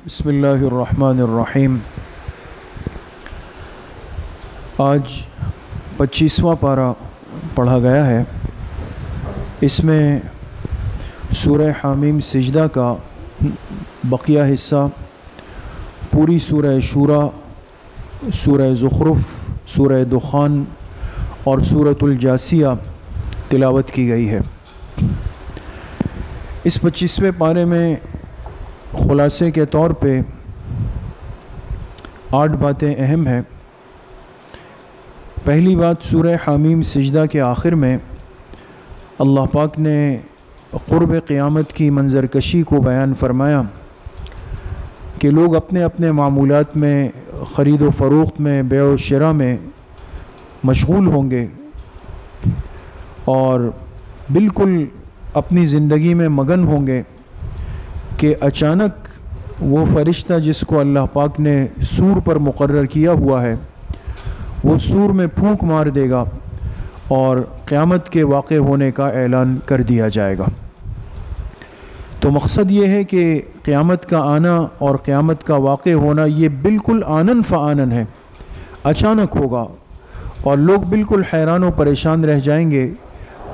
بسم اللہ الرحمن الرحیم۔ آج 25واں پارہ پڑھا گیا ہے۔ اس میں سورہ حامیم سجدہ کا بقیہ حصہ، پوری سورہ شورا، سورہ زخرف، سورہ دخان اور سورۃ الجاسیہ تلاوت کی گئی ہے۔ اس 25ویں پارے میں خلاصے کے طور پہ 8 باتیں اہم ہیں۔ پہلی بات، سورہ حامیم سجدہ کے آخر میں اللہ پاک نے قرب قیامت کی منظر کشی کو بیان فرمایا کہ لوگ اپنے اپنے معمولات میں، خرید و فروخت میں، بیع و شراء میں مشغول ہوں گے اور بالکل اپنی زندگی میں مگن ہوں گے کہ اچانک وہ فرشتہ جس کو اللہ پاک نے سور پر مقرر کیا ہوا ہے، وہ سور میں پھونک مار دے گا اور قیامت کے واقع ہونے کا اعلان کر دیا جائے گا۔ تو مقصد یہ ہے کہ قیامت کا آنا اور قیامت کا واقع ہونا یہ بالکل آنن فآنن ہے، اچانک ہوگا اور لوگ بالکل حیران و پریشان رہ جائیں گے،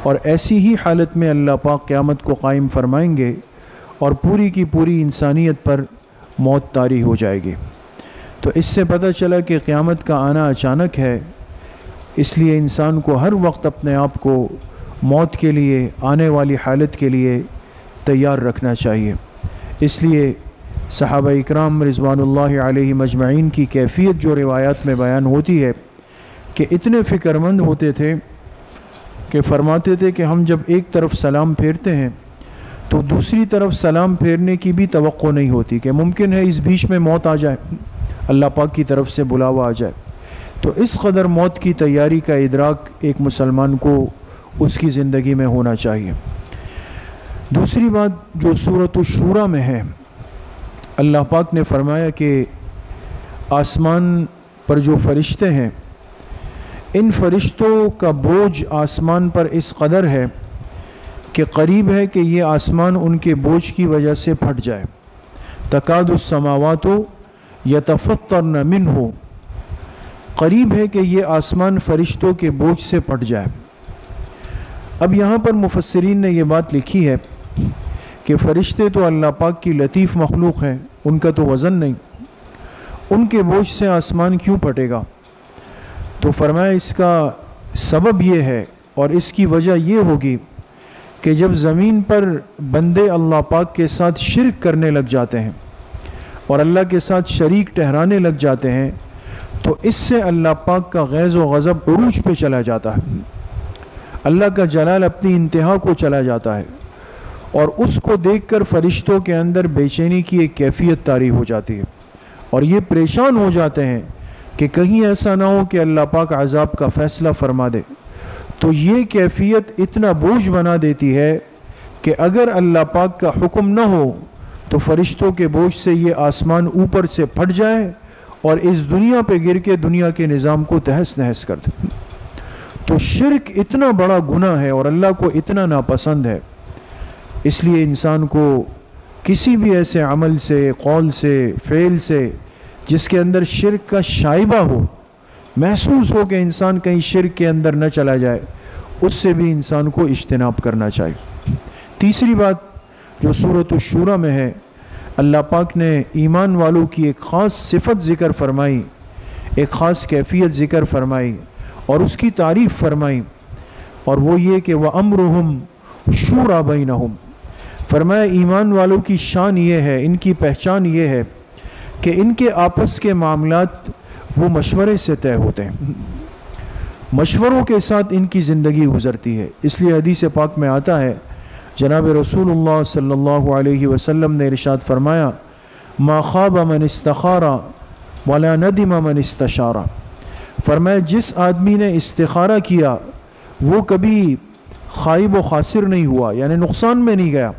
اور ایسی ہی حالت میں اللہ پاک قیامت کو قائم فرمائیں گے اور پوری کی پوری انسانیت پر موت طاری ہو جائے گی۔ تو اس سے پتہ چلا کہ قیامت کا آنا اچانک ہے، اس لیے انسان کو ہر وقت اپنے آپ کو موت کے لیے، آنے والی حالت کے لیے تیار رکھنا چاہیے۔ اس لیے صحابہ اکرام رضوان اللہ علیہ مجمعین کی کیفیت جو روایات میں بیان ہوتی ہے کہ اتنے فکر مند ہوتے تھے کہ فرماتے تھے کہ ہم جب ایک طرف سلام پھیرتے ہیں تو دوسری طرف سلام پھیرنے کی بھی توقع نہیں ہوتی کہ ممکن ہے اس بیچ میں موت آ جائے، اللہ پاک کی طرف سے بلاوا آ جائے۔ تو اس قدر موت کی تیاری کا ادراک ایک مسلمان کو اس کی زندگی میں ہونا چاہیے۔ دوسری بات جو سورۃ الشورا میں ہے، اللہ پاک نے فرمایا کہ آسمان پر جو فرشتے ہیں، ان فرشتوں کا بوجھ آسمان پر اس قدر ہے کہ قریب ہے کہ یہ آسمان ان کے بوجھ کی وجہ سے پھٹ جائے۔ تکاد السماوات یتفطرن منہ، قریب ہے کہ یہ آسمان فرشتوں کے بوجھ سے پھٹ جائے۔ اب یہاں پر مفسرین نے یہ بات لکھی ہے کہ فرشتے تو اللہ پاک کی لطیف مخلوق ہیں، ان کا تو وزن نہیں، ان کے بوجھ سے آسمان کیوں پھٹے گا؟ تو فرمایا اس کا سبب یہ ہے اور اس کی وجہ یہ ہوگی کہ جب زمین پر بندے اللہ پاک کے ساتھ شرک کرنے لگ جاتے ہیں اور اللہ کے ساتھ شریک ٹھہرانے لگ جاتے ہیں، تو اس سے اللہ پاک کا غیظ و غضب عروج پہ چلا جاتا ہے، اللہ کا جلال اپنی انتہا کو چلا جاتا ہے، اور اس کو دیکھ کر فرشتوں کے اندر بے چینی کی ایک کیفیت طاری ہو جاتی ہے، اور یہ پریشان ہو جاتے ہیں کہ کہیں ایسا نہ ہو کہ اللہ پاک عذاب کا فیصلہ فرما دے۔ تو یہ کیفیت اتنا بوجھ بنا دیتی ہے کہ اگر اللہ پاک کا حکم نہ ہو تو فرشتوں کے بوجھ سے یہ آسمان اوپر سے پھٹ جائے اور اس دنیا پہ گر کے دنیا کے نظام کو تہس نہس کر دے۔ تو شرک اتنا بڑا گناہ ہے اور اللہ کو اتنا ناپسند ہے، اس لیے انسان کو کسی بھی ایسے عمل سے، قول سے، فعل سے جس کے اندر شرک کا شائبہ ہو، محسوس ہو کہ انسان کہیں شرک کے اندر نہ چلا جائے، اس سے بھی انسان کو اجتناب کرنا چاہیے۔ تیسری بات جو سورۃ الشورا میں ہے، اللہ پاک نے ایمان والوں کی ایک خاص صفت ذکر فرمائی، ایک خاص کیفیت ذکر فرمائی اور اس کی تعریف فرمائی، اور وہ یہ کہ وَأَمْرُهُمْ شُورَى بَيْنَهُمْ، فرمایا ایمان والوں کی شان یہ ہے، ان کی پہچان یہ ہے کہ ان کے آپس کے معاملات وہ مشورے سے طے ہوتے ہیں، مشوروں کے ساتھ ان کی زندگی گزرتی ہے۔ اس لیے حدیث پاک میں آتا ہے، جناب رسول اللہ صلی اللہ علیہ وسلم نے ارشاد فرمایا، ما خاب من استخار ولا ندم من استشار، فرمایا جس آدمی نے استخارہ کیا وہ کبھی خائب و خاسر نہیں ہوا، یعنی نقصان میں نہیں گیا،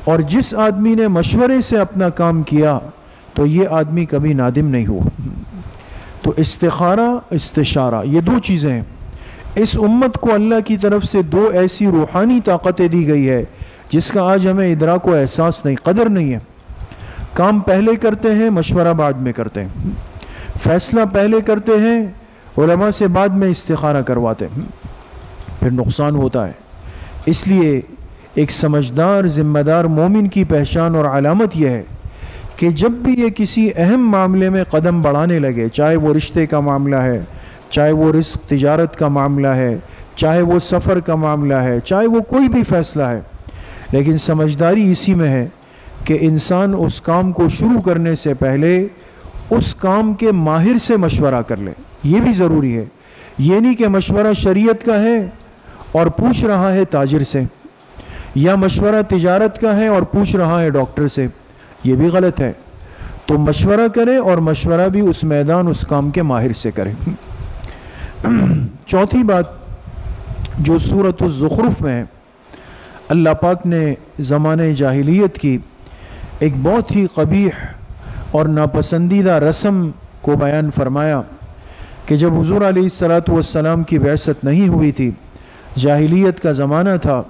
اور جس آدمی نے مشورے سے اپنا کام کیا تو یہ آدمی کبھی نادم نہیں ہوا۔ تو استخارہ، استشارہ، یہ دو چیزیں ہیں۔ اس امت کو اللہ کی طرف سے 2 ایسی روحانی طاقتیں دی گئی ہے جس کا آج ہمیں ادراک و احساس نہیں، قدر نہیں ہے۔ کام پہلے کرتے ہیں، مشورہ بعد میں کرتے ہیں، فیصلہ پہلے کرتے ہیں، علماء سے بعد میں استخارہ کرواتے ہیں، پھر نقصان ہوتا ہے۔ اس لیے ایک سمجھدار ذمہ دار مومن کی پہچان اور علامت یہ ہے کہ جب بھی یہ کسی اہم معاملے میں قدم بڑھانے لگے، چاہے وہ رشتے کا معاملہ ہے، چاہے وہ رزق تجارت کا معاملہ ہے، چاہے وہ سفر کا معاملہ ہے، چاہے وہ کوئی بھی فیصلہ ہے، لیکن سمجھداری اسی میں ہے کہ انسان اس کام کو شروع کرنے سے پہلے اس کام کے ماہر سے مشورہ کر لے۔ یہ بھی ضروری ہے، یہ نہیں کہ مشورہ شریعت کا ہے اور پوچھ رہا ہے تاجر سے، یا مشورہ تجارت کا ہے اور پوچھ رہا ہے ڈاکٹر سے، یہ بھی غلط ہے۔ تو مشورہ کرے، اور مشورہ بھی اس میدان اس کام کے ماہر سے کرے۔ چوتھی بات جو سورۃ الزخرف میں ہے، اللہ پاک نے زمانہ جاہلیت کی ایک بہت ہی قبیح اور ناپسندیدہ رسم کو بیان فرمایا کہ جب حضور علیہ السلام کی بعثت نہیں ہوئی تھی، جاہلیت کا زمانہ تھا،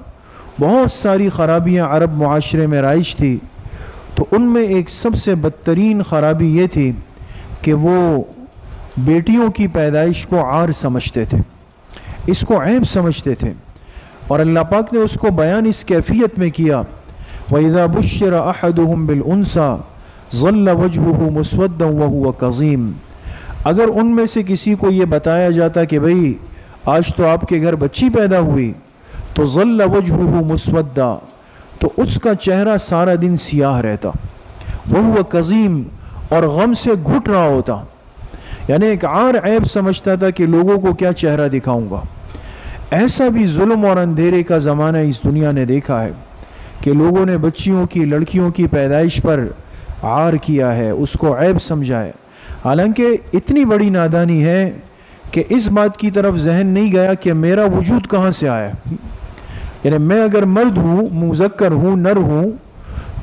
بہت ساری خرابیاں عرب معاشرے میں رائج تھی، تو ان میں ایک سب سے بدترین خرابی یہ تھی کہ وہ بیٹیوں کی پیدائش کو عار سمجھتے تھے، اس کو عیب سمجھتے تھے، اور اللہ پاک نے اس کو بیان اس کیفیت میں کیا، وَإِذَا بُشِّرَ أَحَدُهُمْ بِالْأُنْثَى ظَلَّ وَجْهُهُ مُسْوَدًّا وَهُوَ كَظِيمٌ، اگر ان میں سے کسی کو یہ بتایا جاتا کہ بھئی آج تو آپ کے گھر بچی پیدا ہوئی، تو ظَلَّ وَجْهُهُ مُسْوَدًّا، تو اس کا چہرہ سارا دن سیاہ رہتا، وَهُوَ كَظِيمٌ، اور غم سے گھٹ رہا ہوتا، یعنی ایک عار عیب سمجھتا تھا کہ لوگوں کو کیا چہرہ دکھاؤں گا۔ ایسا بھی ظلم اور اندھیرے کا زمانہ اس دنیا نے دیکھا ہے کہ لوگوں نے بچیوں کی، لڑکیوں کی پیدائش پر عار کیا ہے، اس کو عیب سمجھا ہے، حالانکہ اتنی بڑی نادانی ہے کہ اس بات کی طرف ذہن نہیں گیا کہ میرا وجود کہاں سے آیا، یعنی میں اگر مرد ہوں، مذکر ہوں، نر ہوں،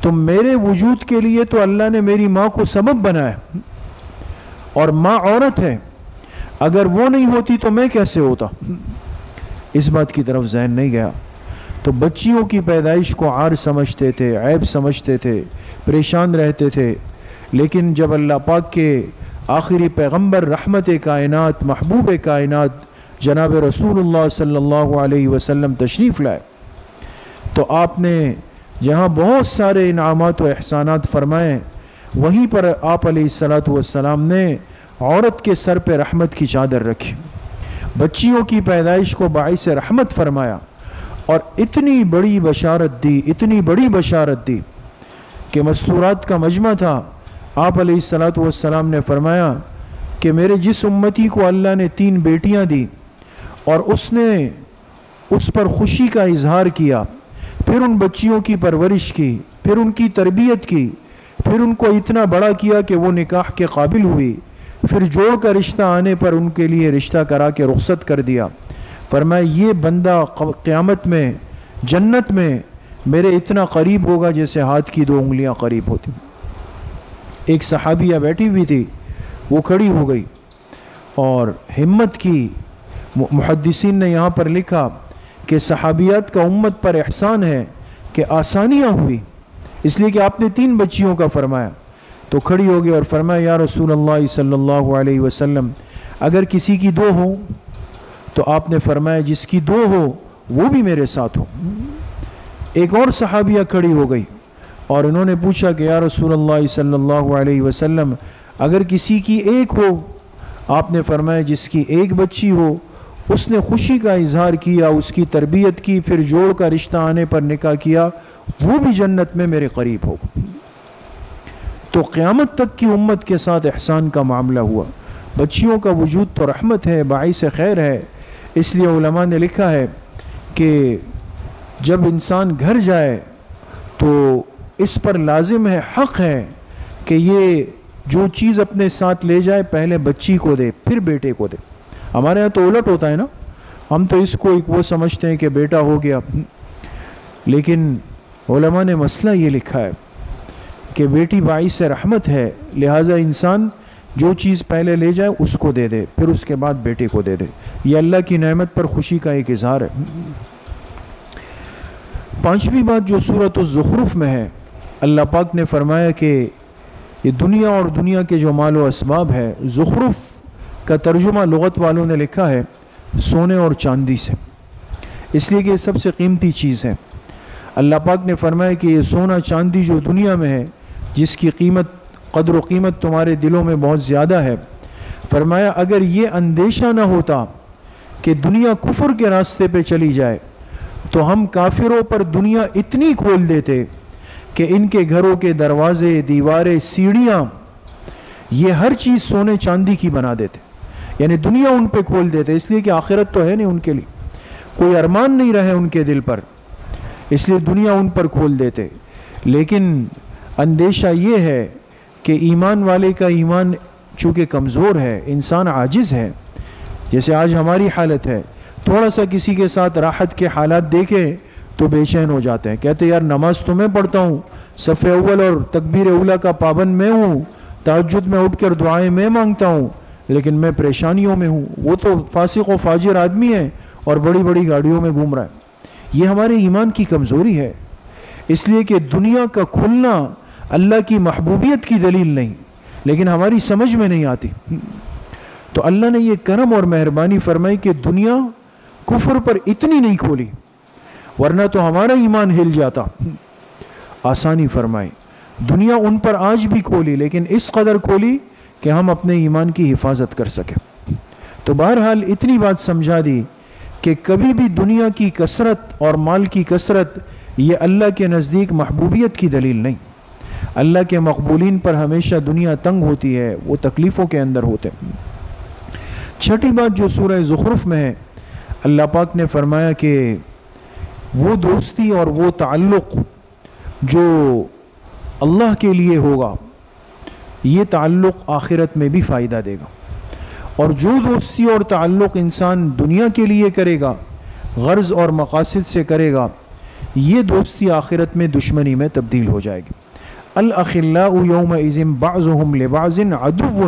تو میرے وجود کے لیے تو اللہ نے میری ماں کو سبب بنایا، اور ماں عورت ہے، اگر وہ نہیں ہوتی تو میں کیسے ہوتا، اس بات کی طرف ذہن نہیں گیا۔ تو بچیوں کی پیدائش کو عار سمجھتے تھے، عیب سمجھتے تھے، پریشان رہتے تھے، لیکن جب اللہ پاک کے آخری پیغمبر رحمت کائنات، محبوب کائنات جناب رسول اللہ صلی اللہ علیہ وسلم تشریف لائے، تو آپ نے جہاں بہت سارے انعامات و احسانات فرمائے، وہیں پر آپ علیہ السلام نے عورت کے سر پہ رحمت کی چادر رکھی، بچیوں کی پیدائش کو باعث رحمت فرمایا، اور اتنی بڑی بشارت دی، اتنی بڑی بشارت دی کہ مستورات کا مجمع تھا، آپ علیہ السلام نے فرمایا کہ میرے جس امتی کو اللہ نے 3 بیٹیاں دی اور اس نے اس پر خوشی کا اظہار کیا، پھر ان بچیوں کی پرورش کی، پھر ان کی تربیت کی، پھر ان کو اتنا بڑا کیا کہ وہ نکاح کے قابل ہوئی، پھر جوڑ کا رشتہ آنے پر ان کے لیے رشتہ کرا کے رخصت کر دیا، فرمایا یہ بندہ قیامت میں جنت میں میرے اتنا قریب ہوگا جیسے ہاتھ کی 2 انگلیاں قریب ہوتی۔ ایک صحابیہ بیٹھی ہوئی تھی، وہ کھڑی ہو گئی اور ہمت کی۔ محدثین نے یہاں پر لکھا کہ صحابیات کا امت پر احسان ہے کہ آسانیاں ہوئی، اس لیے کہ آپ نے 3 بچیوں کا فرمایا، تو کھڑی ہو گئی اور فرمایا یا رسول اللہ صلی اللہ علیہ وسلم اگر کسی کی 2 ہوں، تو آپ نے فرمایا جس کی 2 ہو وہ بھی میرے ساتھ ہو۔ ایک اور صحابیہ کھڑی ہو گئی اور انہوں نے پوچھا کہ یا رسول اللہ صلی اللہ علیہ وسلم اگر کسی کی 1 ہو، آپ نے فرمایا جس کی 1 بچی ہو، اس نے خوشی کا اظہار کیا، اس کی تربیت کی، پھر جوڑ کا رشتہ آنے پر نکاح کیا، وہ بھی جنت میں میرے قریب ہوگا۔ تو قیامت تک کی امت کے ساتھ احسان کا معاملہ ہوا۔ بچیوں کا وجود تو رحمت ہے، باعث خیر ہے، اس لیے علماء نے لکھا ہے کہ جب انسان گھر جائے تو اس پر لازم ہے، حق ہے کہ یہ جو چیز اپنے ساتھ لے جائے پہلے بچی کو دے، پھر بیٹے کو دے۔ ہمارے ہاں تو الٹ ہوتا ہے نا، ہم تو اس کو ایک وہ سمجھتے ہیں کہ بیٹا ہو گیا، لیکن علماء نے مسئلہ یہ لکھا ہے کہ بیٹی باعث رحمت ہے، لہٰذا انسان جو چیز پہلے لے جائے اس کو دے دے، پھر اس کے بعد بیٹے کو دے دے، یہ اللہ کی نعمت پر خوشی کا ایک اظہار ہے۔ 5ویں بات جو سورۃ الزخرف میں ہے، اللہ پاک نے فرمایا کہ یہ دنیا اور دنیا کے جو مال و اسباب ہے، زخرف کا ترجمہ لغت والوں نے لکھا ہے سونے اور چاندی سے، اس لیے کہ یہ سب سے قیمتی چیز ہے۔ اللہ پاک نے فرمایا کہ یہ سونا چاندی جو دنیا میں ہے، جس کی قدر و قیمت تمہارے دلوں میں بہت زیادہ ہے، فرمایا اگر یہ اندیشہ نہ ہوتا کہ دنیا کفر کے راستے پہ چلی جائے تو ہم کافروں پر دنیا اتنی کھول دیتے کہ ان کے گھروں کے دروازے، دیواریں، سیڑھیاں، یہ ہر چیز سونے چاندی کی بنا دیتے، یعنی دنیا ان پہ کھول دیتے، اس لیے کہ آخرت تو ہے نہیں ان کے لیے، کوئی ارمان نہیں رہے ان کے دل پر، اس لیے دنیا ان پر کھول دیتے۔ لیکن اندیشہ یہ ہے کہ ایمان والے کا ایمان چونکہ کمزور ہے، انسان عاجز ہے، جیسے آج ہماری حالت ہے، تھوڑا سا کسی کے ساتھ راحت کے حالات دیکھے تو بے چین ہو جاتے ہیں، کہتے ہیں یار نماز تو میں پڑھتا ہوں، صف اول اور تکبیر اولیٰ کا پابند میں ہوں، تہجد میں اٹھ کر دعائیں میں مانگتا ہوں، لیکن میں پریشانیوں میں ہوں۔ وہ تو فاسق و فاجر آدمی ہے اور بڑی بڑی گاڑیوں میں گھوم رہا ہے۔ یہ ہمارے ایمان کی کمزوری ہے، اس لیے کہ دنیا کا کھلنا اللہ کی محبوبیت کی دلیل نہیں، لیکن ہماری سمجھ میں نہیں آتی۔ تو اللہ نے یہ کرم اور مہربانی فرمائی کہ دنیا کفر پر اتنی نہیں کھولی، ورنہ تو ہمارا ایمان ہل جاتا۔ آسانی فرمائی، دنیا ان پر آج بھی کھولی، لیکن اس قدر کھولی کہ ہم اپنے ایمان کی حفاظت کر سکیں۔ تو بہرحال اتنی بات سمجھا دی کہ کبھی بھی دنیا کی کثرت اور مال کی کثرت یہ اللہ کے نزدیک محبوبیت کی دلیل نہیں۔ اللہ کے مقبولین پر ہمیشہ دنیا تنگ ہوتی ہے، وہ تکلیفوں کے اندر ہوتے ہیں۔ چھٹی بات جو سورہ زخرف میں ہے، اللہ پاک نے فرمایا کہ وہ دوستی اور وہ تعلق جو اللہ کے لیے ہوگا، یہ تعلق آخرت میں بھی فائدہ دے گا، اور جو دوستی اور تعلق انسان دنیا کے لیے کرے گا، غرض اور مقاصد سے کرے گا، یہ دوستی آخرت میں دشمنی میں تبدیل ہو جائے گی۔ الاخلاء یومئذ بعضهم لبعض عدو،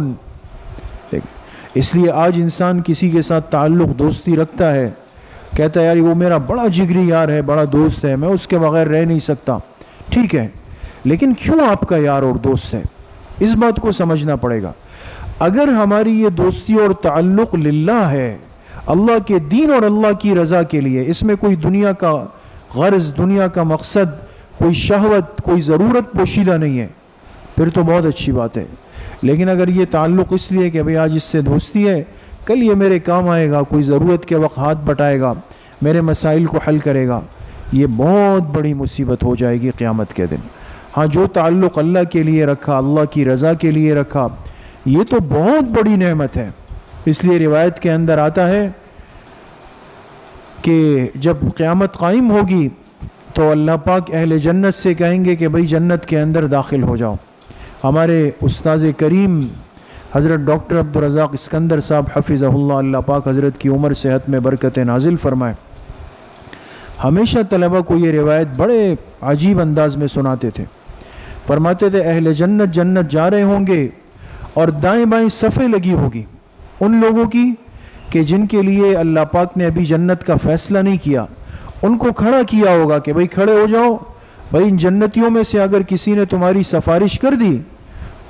اس لیے آج انسان کسی کے ساتھ تعلق دوستی رکھتا ہے، کہتا ہے یار وہ میرا بڑا جگری یار ہے، بڑا دوست ہے، میں اس کے بغیر رہ نہیں سکتا۔ ٹھیک ہے، لیکن کیوں آپ کا یار اور دوست ہے؟ اس بات کو سمجھنا پڑے گا۔ اگر ہماری یہ دوستی اور تعلق للہ ہے، اللہ کے دین اور اللہ کی رضا کے لیے، اس میں کوئی دنیا کا غرض، دنیا کا مقصد، کوئی شہوت، کوئی ضرورت پوشیدہ نہیں ہے، پھر تو بہت اچھی بات ہے۔ لیکن اگر یہ تعلق اس لیے کہ بھئی آج اس سے دوستی ہے، کل یہ میرے کام آئے گا، کوئی ضرورت کے وقت ہاتھ بٹائے گا، میرے مسائل کو حل کرے گا، یہ بہت بڑی مصیبت ہو جائے گی قیامت کے دن۔ ہاں، جو تعلق اللہ کے لیے رکھا، اللہ کی رضا کے لیے رکھا، یہ تو بہت بڑی نعمت ہے۔ اس لیے روایت کے اندر آتا ہے کہ جب قیامت قائم ہوگی تو اللہ پاک اہل جنت سے کہیں گے کہ بھئی جنت کے اندر داخل ہو جاؤ۔ ہمارے استاذ کریم حضرت ڈاکٹر عبدالرزاق اسکندر صاحب حفظہ اللہ، اللہ پاک حضرت کی عمر صحت میں برکت نازل فرمائے، ہمیشہ طلبہ کو یہ روایت بڑے عجیب انداز میں سناتے تھے۔ فرماتے تھے اہل جنت جنت جا رہے ہوں گے اور دائیں بائیں صفیں لگی ہوگی ان لوگوں کی کہ جن کے لیے اللہ پاک نے ابھی جنت کا فیصلہ نہیں کیا، ان کو کھڑا کیا ہوگا کہ بھئی کھڑے ہو جاؤ، بھئی ان جنتیوں میں سے اگر کسی نے تمہاری سفارش کر دی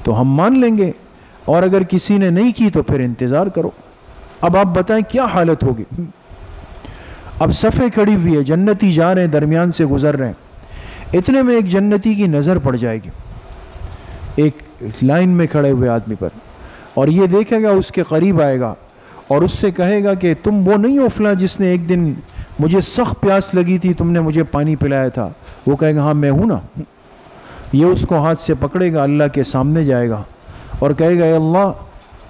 تو ہم مان لیں گے، اور اگر کسی نے نہیں کی تو پھر انتظار کرو۔ اب آپ بتائیں کیا حالت ہوگی؟ اب صفیں کھڑی ہوئی ہے، جنتی جا رہے ہیں، درمیان سے گزر رہے ہیں، اتنے میں ایک جنتی کی نظر پڑ جائے گی ایک لائن میں کھڑے ہوئے آدمی پر، اور یہ دیکھے گا، اس کے قریب آئے گا اور اس سے کہے گا کہ تم وہ نہیں ہو فلاں جس نے ایک دن مجھے سخت پیاس لگی تھی، تم نے مجھے پانی پلایا تھا؟ وہ کہے گا ہاں میں ہوں نا۔ یہ اس کو ہاتھ سے پکڑے گا، اللہ کے سامنے جائے گا اور کہے گا اے اللہ،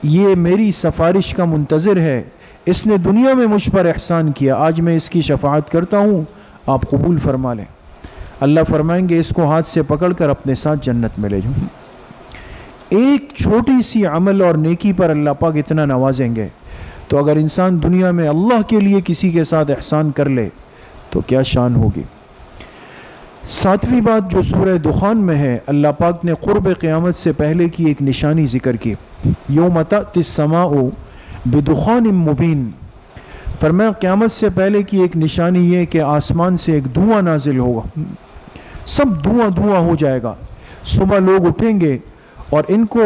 یہ میری سفارش کا منتظر ہے، اس نے دنیا میں مجھ پر احسان کیا، آج میں اس کی شفاعت کرتا ہوں، آپ قبول فرما لیں۔ اللہ فرمائیں گے اس کو ہاتھ سے پکڑ کر اپنے ساتھ جنت میں لے جاؤ۔ ایک چھوٹی سی عمل اور نیکی پر اللہ پاک اتنا نوازیں گے، تو اگر انسان دنیا میں اللہ کے لیے کسی کے ساتھ احسان کر لے تو کیا شان ہوگی۔ ساتویں بات جو سورہ دخان میں ہے، اللہ پاک نے قرب قیامت سے پہلے کی ایک نشانی ذکر کی، یوم تأتی السماء بدخان مبین، فرمایا قیامت سے پہلے کی ایک نشانی یہ کہ آسمان سے ایک دھواں نازل ہوگا، سب دھواں دھواں ہو جائے گا۔ صبح لوگ اٹھیں گے اور ان کو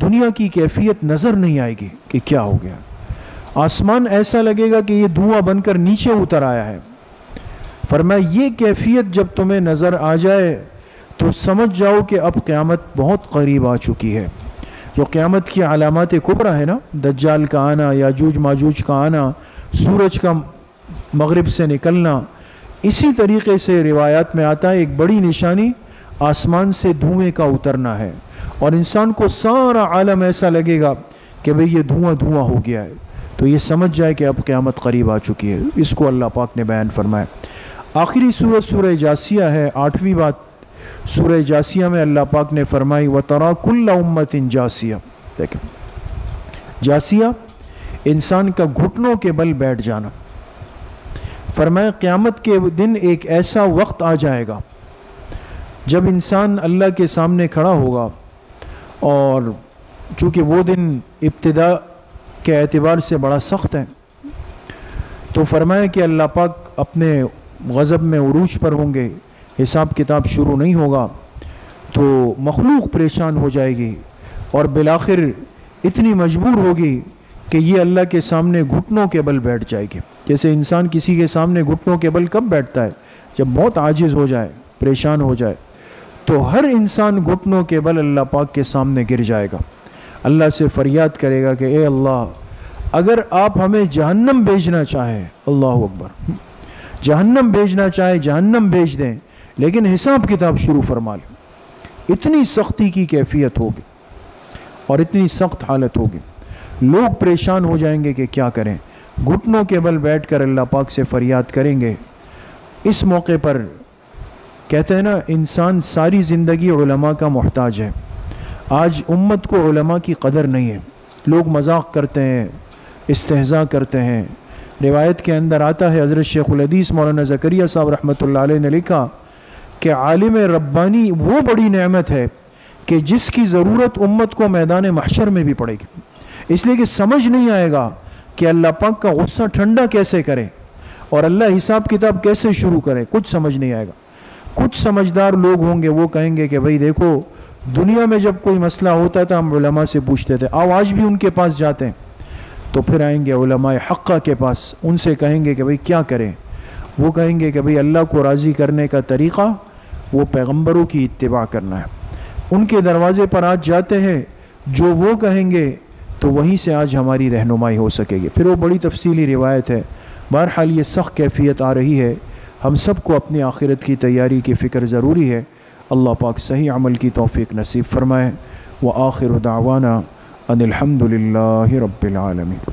دنیا کی کیفیت نظر نہیں آئے گی کہ کیا ہو گیا. آسمان ایسا لگے گا کہ یہ دھواں بن کر نیچے اتر آیا ہے. فرمایا یہ کیفیت جب تمہیں نظر آ جائے تو سمجھ جاؤ کہ اب قیامت بہت قریب آ چکی ہے. جو قیامت کی علامات کبریٰ ہے نا، دجال کا آنا، یاجوج ماجوج کا آنا، سورج کا مغرب سے نکلنا، اسی طریقے سے روایات میں آتا ہے ایک بڑی نشانی آسمان سے دھوئیں کا اترنا ہے، اور انسان کو سارا عالم ایسا لگے گا کہ بھئی یہ دھواں دھواں ہو گیا ہے. تو یہ سمجھ جائے کہ اب قیامت قریب آ چکی ہے. اس کو اللہ پاک نے بیان فرمایا. آخری سورت سورہ جاسیہ ہے. 8ویں بات سورہ جاسیہ میں اللہ پاک نے فرمائی وَتَرَا كُلَّ أُمَّةٍ جاسیہ. دیکھیں جاسیہ انسان کا گھٹنوں کے بل بیٹھ جانا. فرمایا قیامت کے دن ایک ایسا وقت آ جائے گا جب انسان اللہ کے سامنے کھڑا ہوگا، اور چونکہ وہ دن ابتدا کے اعتبار سے بڑا سخت ہے، تو فرمایا کہ اللہ پاک اپنے غضب میں عروج پر ہوں گے، حساب کتاب شروع نہیں ہوگا، تو مخلوق پریشان ہو جائے گی اور بالآخر اتنی مجبور ہوگی کہ یہ اللہ کے سامنے گھٹنوں کے بل بیٹھ جائے گی. جیسے انسان کسی کے سامنے گھٹنوں کے بل کب بیٹھتا ہے؟ جب بہت عاجز ہو جائے، پریشان ہو جائے. تو ہر انسان گھٹنوں کے بل اللہ پاک کے سامنے گر جائے گا، اللہ سے فریاد کرے گا کہ اے اللہ اگر آپ ہمیں جہنم بھیجنا چاہیں، اللہ اکبر، جہنم بھیجنا چاہے جہنم بھیج دیں، لیکن حساب کتاب شروع فرما لیں. اتنی سختی کی کیفیت ہوگی اور اتنی سخت حالت ہوگی، لوگ پریشان ہو جائیں گے کہ کیا کریں. گھٹنوں کے بل بیٹھ کر اللہ پاک سے فریاد کریں گے. اس موقع پر کہتے ہیں نا انسان ساری زندگی علماء کا محتاج ہے. آج امت کو علماء کی قدر نہیں ہے. لوگ مذاق کرتے ہیں، استہزاء کرتے ہیں. روایت کے اندر آتا ہے حضرت شیخ الحدیث مولانا زکریا صاحب رحمۃ اللہ علیہ نے لکھا کہ عالم ربانی وہ بڑی نعمت ہے کہ جس کی ضرورت امت کو میدان محشر میں بھی پڑے گی. اس لیے کہ سمجھ نہیں آئے گا کہ اللہ پاک کا غصہ ٹھنڈا کیسے کرے اور اللہ حساب کتاب کیسے شروع کرے. کچھ سمجھ نہیں آئے گا. کچھ سمجھدار لوگ ہوں گے، وہ کہیں گے کہ بھئی دیکھو دنیا میں جب کوئی مسئلہ ہوتا تھا ہم علماء سے پوچھتے تھے، آج بھی ان کے پاس جاتے ہیں. تو پھر آئیں گے علماء حقہ کے پاس، ان سے کہیں گے کہ بھئی کیا کریں. وہ کہیں گے کہ بھئی اللہ کو راضی کرنے کا طریقہ وہ پیغمبروں کی اتباع کرنا ہے. ان کے دروازے پر آج جاتے ہیں، جو وہ کہیں گے تو وہیں سے آج ہماری رہنمائی ہو سکے گی. پھر وہ بڑی تفصیلی روایت ہے. بہرحال یہ سخت کیفیت آ رہی ہے. ہم سب کو اپنی آخرت کی تیاری کی فکر ضروری ہے. اللہ پاک صحیح عمل کی توفیق نصیب فرمائے. وآخر دعوانا ان الحمد للہ رب العالمین.